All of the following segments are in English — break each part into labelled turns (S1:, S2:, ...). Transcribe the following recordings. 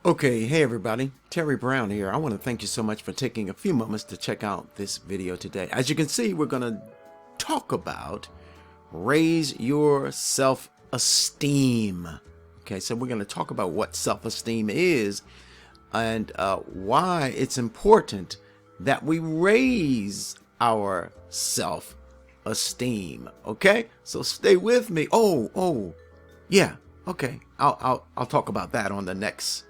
S1: Okay, hey everybody, Terry Brown here. I want to thank you so much for taking a few moments to check out this video today. As you can see, we're going to talk about raise your self-esteem. Okay, so we're going to talk about what self-esteem is and why it's important that we raise our self-esteem. Okay, so stay with me. Yeah. Okay, I'll talk about that on the next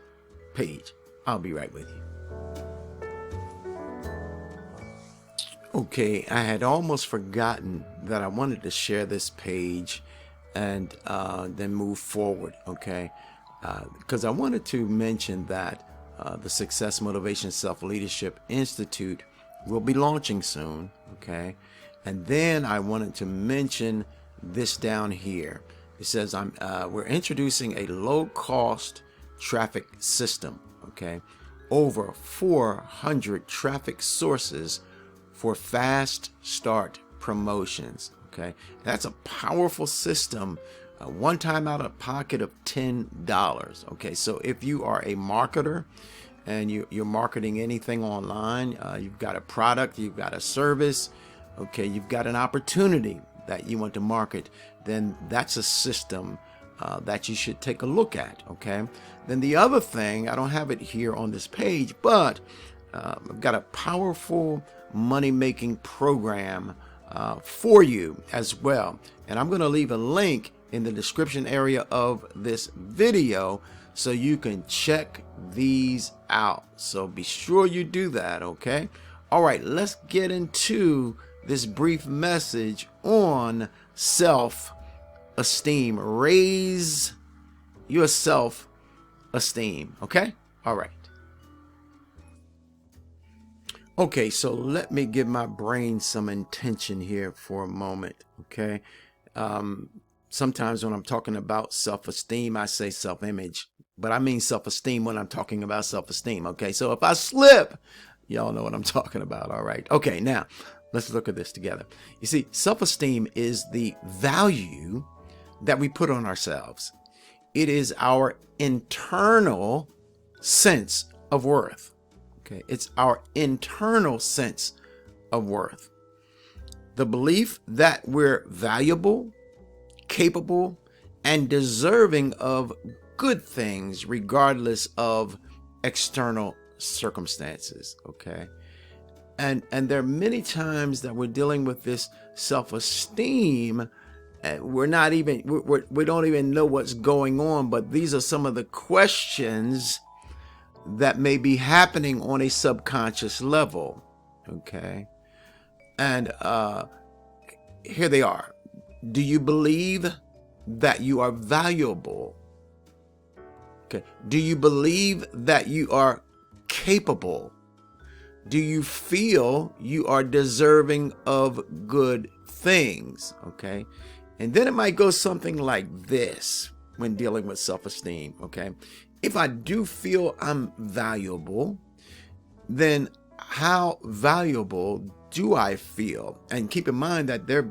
S1: page. I'll be right with you. Okay, I had almost forgotten that I wanted to share this page and then move forward, okay? Because I wanted to mention that the Success Motivation Self-Leadership Institute will be launching soon, okay? And then I wanted to mention this down here. It says we're introducing a low-cost traffic system, okay? Over 400 traffic sources for fast start promotions, okay? That's a powerful system, one time out of pocket of $10, okay? So if you are a marketer and you're marketing anything online, you've got a product, you've got a service, okay, you've got an opportunity that you want to market, then that's a system that you should take a look at, okay? Then the other thing, I don't have it here on this page, but I've got a powerful money-making program for you as well. And I'm gonna leave a link in the description area of this video so you can check these out. So be sure you do that, okay? All right, let's get into this brief message on self-esteem. Raise your self-esteem, okay? All right. Okay, so let me give my brain some intention here for a moment, okay? Sometimes when I'm talking about self-esteem, I say self-image, but I mean self-esteem when I'm talking about self-esteem, okay? So if I slip, y'all know what I'm talking about, all right? Okay, now, let's look at this together. You see, self-esteem is the value that we put on ourselves. It is our internal sense of worth. Okay, it's our internal sense of worth. The belief that we're valuable, capable, and deserving of good things regardless of external circumstances, okay? And there are many times that we're dealing with this self-esteem and we don't even know what's going on, but these are some of the questions that may be happening on a subconscious level, okay? And here they are. Do you believe that you are valuable? Okay. Do you believe that you are capable? Do you feel you are deserving of good things? Okay. And then it might go something like this when dealing with self-esteem. Okay. If I do feel I'm valuable, then how valuable do I feel? And keep in mind that there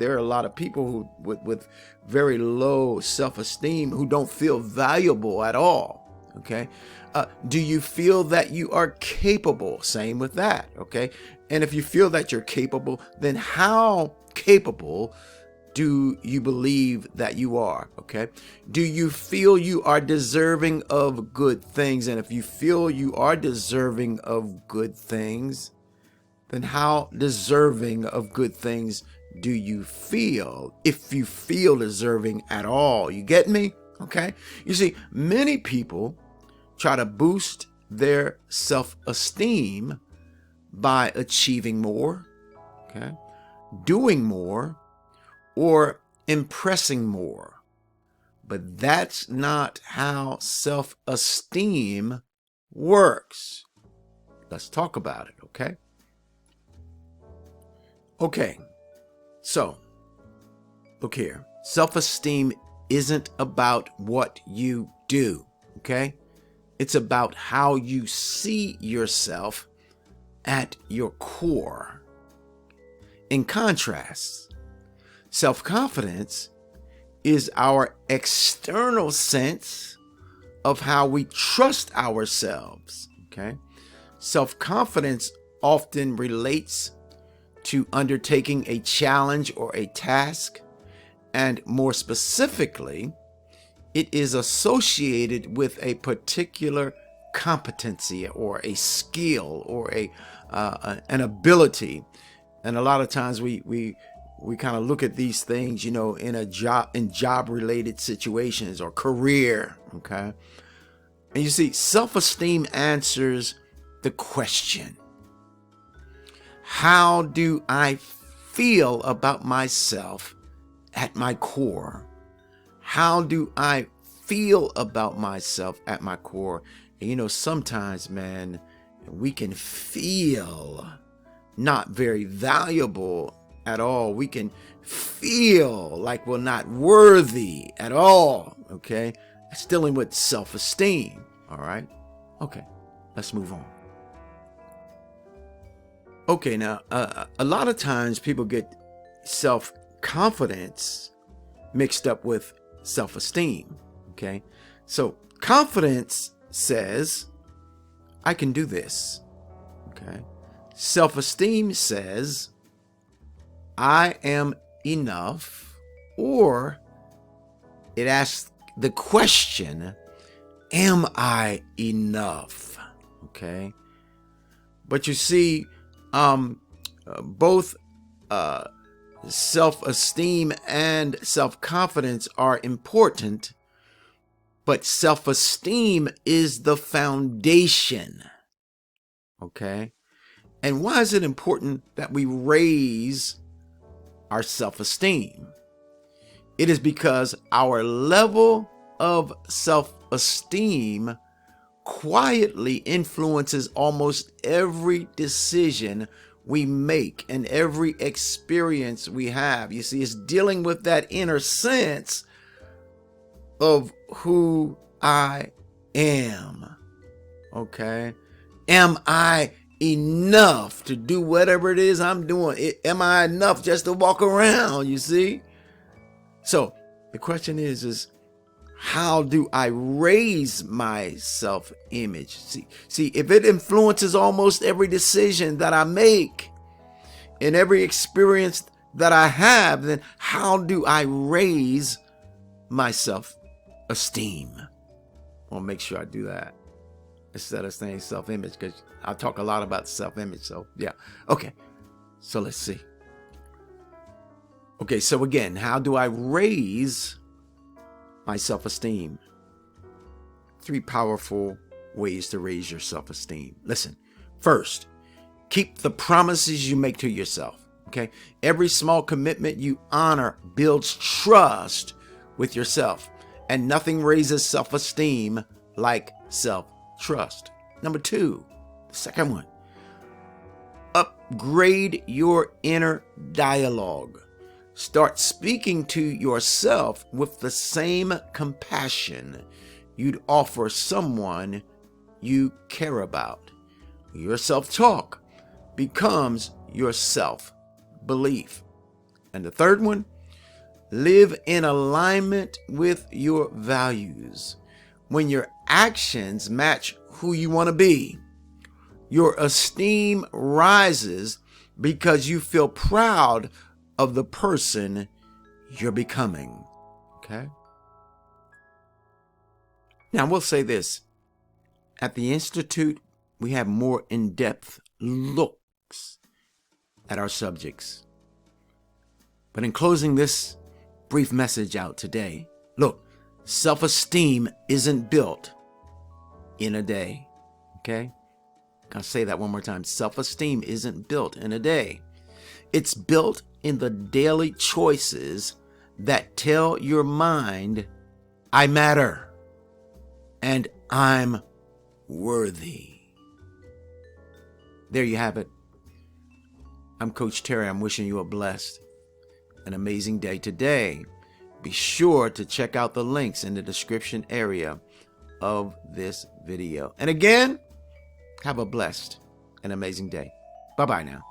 S1: are a lot of people who with very low self-esteem who don't feel valuable at all. Okay. Do you feel that you are capable? Same with that. Okay. And if you feel that you're capable, then how capable do you believe that you are? Okay. Do you feel you are deserving of good things? And if you feel you are deserving of good things, then how deserving of good things do you feel, if you feel deserving at all? You get me? Okay. You see, many people try to boost their self-esteem by achieving more, okay, doing more, or impressing more. But that's not how self-esteem works. Let's talk about it, okay? Okay, so look here. Self-esteem isn't about what you do, okay? It's about how you see yourself at your core. In contrast, self-confidence is our external sense of how we trust ourselves. Okay. Self-confidence often relates to undertaking a challenge or a task, and more specifically, it is associated with a particular competency or a skill or an ability. And a lot of times we kind of look at these things, in job related situations or career. Okay. And you see, self-esteem answers the question, how do I feel about myself at my core? How do I feel about myself at my core? And sometimes, man, we can feel not very valuable at all. We can feel like we're not worthy at all. Okay. That's dealing with self-esteem. All right. Okay. Let's move on. Okay. Now, a lot of times people get self-confidence mixed up with self-esteem. Okay. So confidence says, I can do this. Okay. Self-esteem says, I am enough, or it asks the question, am I enough? Okay. But you see, both self-esteem and self-confidence are important, but self-esteem is the foundation. Okay. And why is it important that we raise our self-esteem? It is because our level of self-esteem quietly influences almost every decision we make and every experience we have. You see, it's dealing with that inner sense of who I am. Okay. Am I enough to do whatever it is I'm doing? Am I enough just to walk around? You see? So the question is how do I raise my self-image? See, if it influences almost every decision that I make and every experience that I have, then how do I raise my self-esteem? I'll make sure I do that instead of saying self-image, because I talk a lot about self-image. So yeah. Okay. So let's see. Okay. So again, how do I raise my self-esteem? 3 powerful ways to raise your self-esteem. Listen, first, keep the promises you make to yourself. Okay. Every small commitment you honor builds trust with yourself, and nothing raises self-esteem like self-trust. Number 2, the second one, upgrade your inner dialogue. Start speaking to yourself with the same compassion you'd offer someone you care about. Your self-talk becomes your self-belief. And the third one, live in alignment with your values. When your actions match who you want to be, your esteem rises because you feel proud of the person you're becoming. Okay? Now, we'll say this. At the Institute, we have more in-depth looks at our subjects. But in closing this brief message out today, look, self-esteem isn't built in a day. Okay? I'll say that one more time. Self-esteem isn't built in a day. It's built in the daily choices that tell your mind, I matter and I'm worthy. There you have it. I'm Coach Terry. I'm wishing you a blessed and amazing day today. Be sure to check out the links in the description area of this video. And again, have a blessed and amazing day. Bye-bye now.